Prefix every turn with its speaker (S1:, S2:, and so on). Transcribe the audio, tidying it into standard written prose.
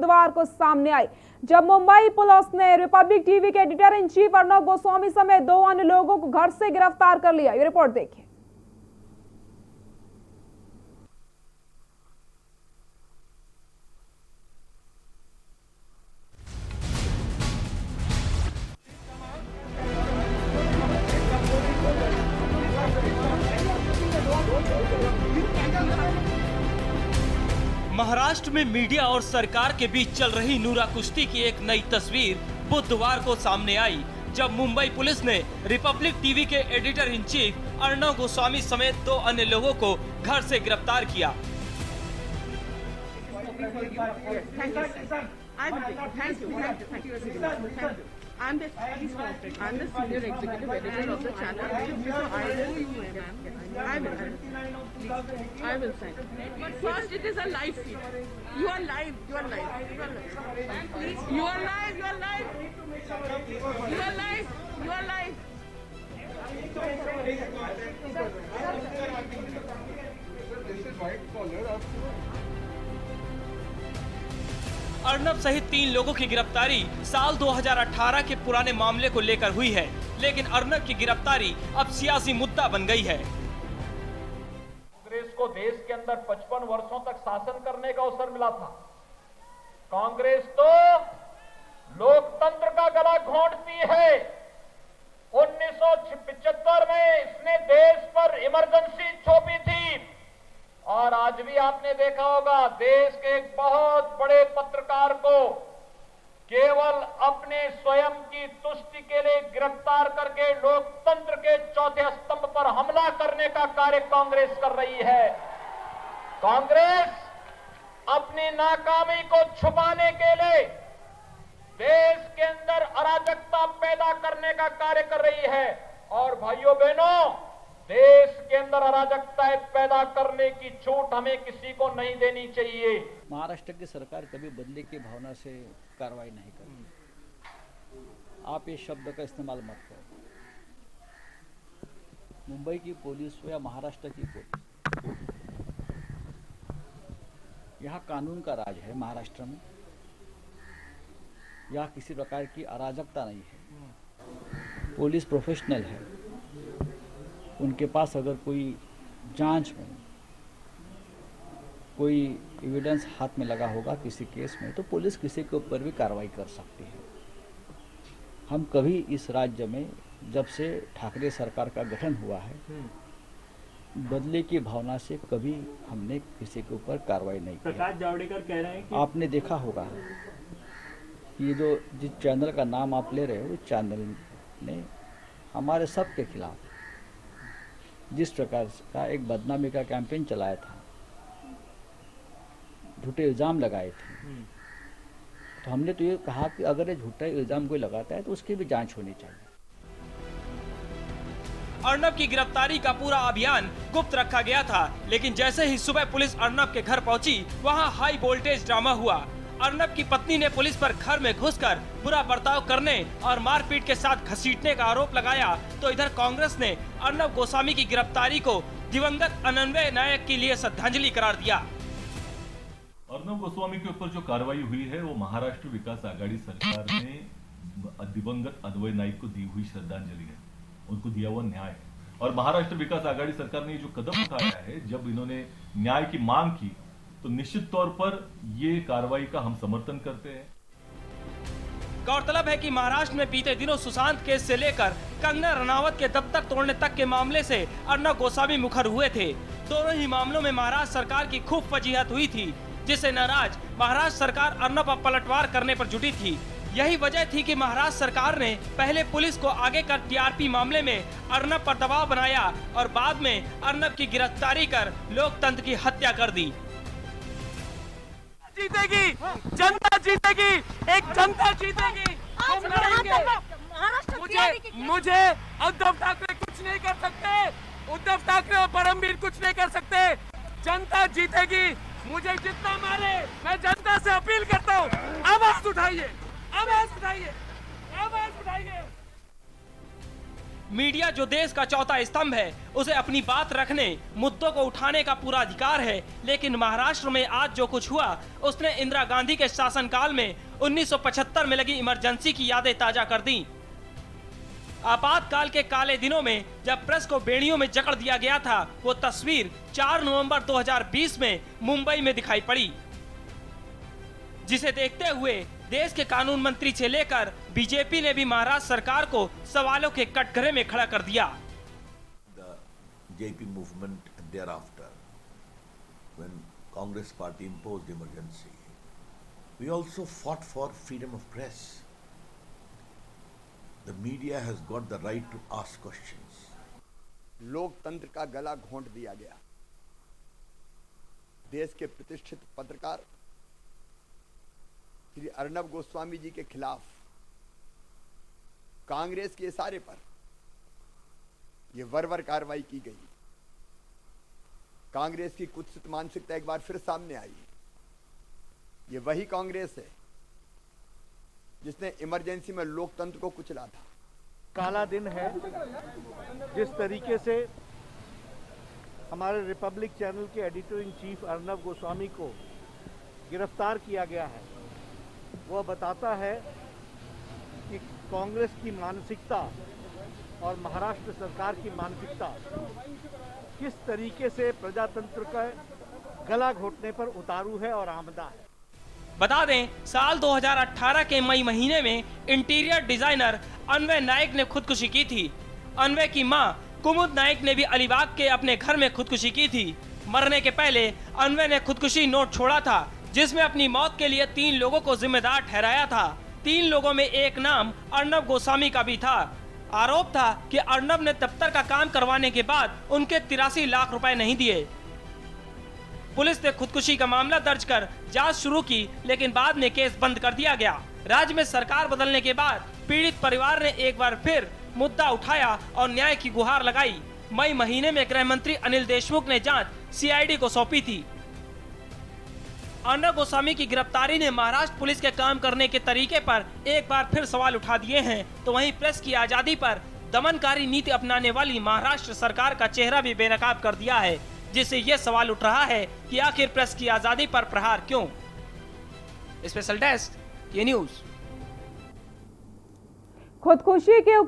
S1: बुधवार को सामने आई, जब मुंबई पुलिस ने रिपब्लिक टीवी के editor in chief Arnab Goswami समेत 2 अन्य लोगों को घर से गिरफ्तार कर लिया। ये रिपोर्ट देखिए।
S2: महाराष्ट्र में मीडिया और सरकार के बीच चल रही नूरा कुश्ती की एक नई तस्वीर बुधवार को सामने आई, जब मुंबई पुलिस ने रिपब्लिक टीवी के editor in chief Arnab Goswami समेत 2 अन्य लोगों को घर से गिरफ्तार किया।
S3: I'm the senior executive editor of the channel. I will sign. But first, it is a live feed. You are live. You are live. You are live. You are live. You are live. You are live. You are live.
S4: This is white collar.
S2: Arnab सहित 3 लोगों की गिरफ्तारी साल 2018 के पुराने मामले को लेकर हुई है, लेकिन अर्नब की गिरफ्तारी अब सियासी मुद्दा बन गई है।
S5: कांग्रेस को देश के अंदर 55 वर्षों तक शासन करने का अवसर मिला था। कांग्रेस तो लोकतंत्र का गला घोंटती है। 1975 में इसने देश पर इमरजेंसी थोपी थी, और आज भी आपने देखा होगा देश के एक बहुत बड़े पत्रकार को केवल अपने स्वयं की तुष्टि के लिए गिरफ्तार करके लोकतंत्र के चौथे स्तंभ पर हमला करने का कार्य कांग्रेस कर रही है। कांग्रेस अपनी नाकामी को छुपाने के लिए देश के अंदर अराजकता पैदा करने का कार्य कर रही है, और भाइयों बहनों, देश के अंदर अराजकता पैदा करने की छूट हमें किसी को नहीं देनी चाहिए।
S6: महाराष्ट्र की सरकार कभी बदले की भावना से कार्रवाई नहीं करती। आप ये शब्द का इस्तेमाल मत करो। मुंबई की पुलिस हो या महाराष्ट्र की पुलिस, यहाँ कानून का राज है। महाराष्ट्र में यहाँ किसी प्रकार की अराजकता नहीं है। पुलिस प्रोफेशनल है। उनके पास अगर कोई जांच में कोई एविडेंस हाथ में लगा होगा किसी केस में, तो पुलिस किसी के ऊपर भी कार्रवाई कर सकती है। हम कभी इस राज्य में जब से ठाकरे सरकार का गठन हुआ है, बदले की भावना से कभी हमने किसी के ऊपर कार्रवाई नहीं की।
S7: प्रकाश जावड़ेकर कह रहे हैं कि
S6: आपने देखा होगा ये जो जिस चैनल का नाम आप ले रहे हो, उस चैनल ने हमारे सब के खिलाफ जिस प्रकार का एक बदनामी का कैंपेन चलाया था, झूठे इल्ज़ाम लगाए थे, तो हमने तो ये कहा कि अगर ये झूठा इल्ज़ाम कोई लगाता है तो उसकी भी जांच होनी चाहिए।
S2: अर्नब की गिरफ्तारी का पूरा अभियान गुप्त रखा गया था, लेकिन जैसे ही सुबह पुलिस अर्नब के घर पहुंची, वहां हाई वोल्टेज ड्रामा हुआ। अर्नब की पत्नी ने पुलिस पर घर में घुसकर बुरा बर्ताव करने और मारपीट के साथ घसीटने का आरोप लगाया, तो इधर कांग्रेस ने अर्नब गोस्वामी की गिरफ्तारी को दिवंगत अनन्वय नायक के लिए श्रद्धांजलि करार दिया।
S8: अर्नब गोस्वामी के ऊपर जो कार्रवाई हुई है वो महाराष्ट्र विकास आघाड़ी सरकार ने दिवंगत अन्वय नायक को दी हुई श्रद्धांजलि है, उनको दिया हुआ न्याय है। और महाराष्ट्र विकास आघाड़ी सरकार ने जो कदम उठाया है, जब इन्होंने न्याय की मांग की, तो निश्चित तौर पर ये कार्रवाई का हम समर्थन करते हैं।
S2: गौरतलब है कि महाराष्ट्र में बीते दिनों सुशांत केस से लेकर कंगना रनावत के दफ्तर तोड़ने तक के मामले से अर्नब गोस्वामी मुखर हुए थे। दोनों ही मामलों में महाराष्ट्र सरकार की खूब फजीहत हुई थी, जिससे नाराज महाराष्ट्र सरकार अर्नब पर पलटवार करने पर जुटी थी। यही वजह थी कि महाराष्ट्र सरकार ने पहले पुलिस को आगे कर टीआरपी मामले में अर्नब पर दबाव बनाया और बाद में अर्नब की गिरफ्तारी कर लोकतंत्र की हत्या कर दी।
S7: जीतेगी, जनता जीतेगी, एक जनता जीतेगी। हम लड़ेंगे। मुझे उद्धव ठाकरे कुछ नहीं कर सकते, उद्धव ठाकरे और परमवीर कुछ नहीं कर सकते। जनता जीतेगी। मुझे जितना मारे, मैं जनता से अपील करता हूँ, आवाज उठाइए, आवाज उठाइए, आवाज उठाइए।
S2: मीडिया जो देश का चौथा स्तंभ है, उसे अपनी बात रखने, मुद्दों को उठाने का पूरा अधिकार है। लेकिन महाराष्ट्र में आज जो कुछ हुआ, उसने इंदिरा गांधी के शासनकाल में 1975 में लगी इमरजेंसी की यादें ताजा कर दी। आपातकाल के काले दिनों में जब प्रेस को बेड़ियों में जकड़ दिया गया था, वो तस्वीर 4 नवंबर 2020 में मुंबई में दिखाई पड़ी, जिसे देखते हुए देश के कानून मंत्री से लेकर बीजेपी ने भी महाराष्ट्र सरकार को सवालों के कटघरे में खड़ा कर दिया।
S9: The JP movement thereafter, when Congress party imposed emergency, we also fought for freedom of press. The media has got the right to ask questions.
S10: लोकतंत्र का गला घोंट दिया गया। देश के प्रतिष्ठित पत्रकार श्री अर्नब गोस्वामी जी के खिलाफ कांग्रेस के इशारे पर यह बर्बर कार्रवाई की गई। कांग्रेस की कुत्सित मानसिकता एक बार फिर सामने आई। ये वही कांग्रेस है जिसने इमरजेंसी में लोकतंत्र को कुचला था।
S11: काला दिन है। जिस तरीके से हमारे रिपब्लिक चैनल के editor in chief Arnab Goswami को गिरफ्तार किया गया है, वह बताता है कि कांग्रेस की मानसिकता और महाराष्ट्र सरकार की मानसिकता किस तरीके से प्रजातंत्र का गला घोटने पर उतारू है और आमदा है।
S2: बता दें, साल 2018 के मई महीने में इंटीरियर डिजाइनर अन्वय नाइक ने खुदकुशी की थी। अन्वय की मां कुमुद नाइक ने भी अलीबाग के अपने घर में खुदकुशी की थी। मरने के पहले अन्वय ने खुदकुशी नोट छोड़ा था, जिसमें अपनी मौत के लिए 3 लोगों को जिम्मेदार ठहराया था। 3 लोगों में एक नाम अर्नब गोस्वामी का भी था। आरोप था कि अर्नब ने दफ्तर का काम करवाने के बाद उनके 83 लाख रुपए नहीं दिए। पुलिस ने खुदकुशी का मामला दर्ज कर जांच शुरू की, लेकिन बाद में केस बंद कर दिया गया। राज्य में सरकार बदलने के बाद पीड़ित परिवार ने एक बार फिर मुद्दा उठाया और न्याय की गुहार लगाई। मई महीने में गृह मंत्री अनिल देशमुख ने जांच सीआईडी को सौंपी थी। अर्नब गोस्वामी की गिरफ्तारी ने महाराष्ट्र पुलिस के काम करने के तरीके पर एक बार फिर सवाल उठा दिए हैं। तो वहीं प्रेस की आजादी पर दमनकारी नीति अपनाने वाली महाराष्ट्र सरकार का चेहरा भी बेनकाब कर दिया है, जिससे यह सवाल उठ रहा है कि आखिर प्रेस की आजादी पर प्रहार क्यों। स्पेशल डेस्क, ये न्यूज।
S1: खुदकुशी के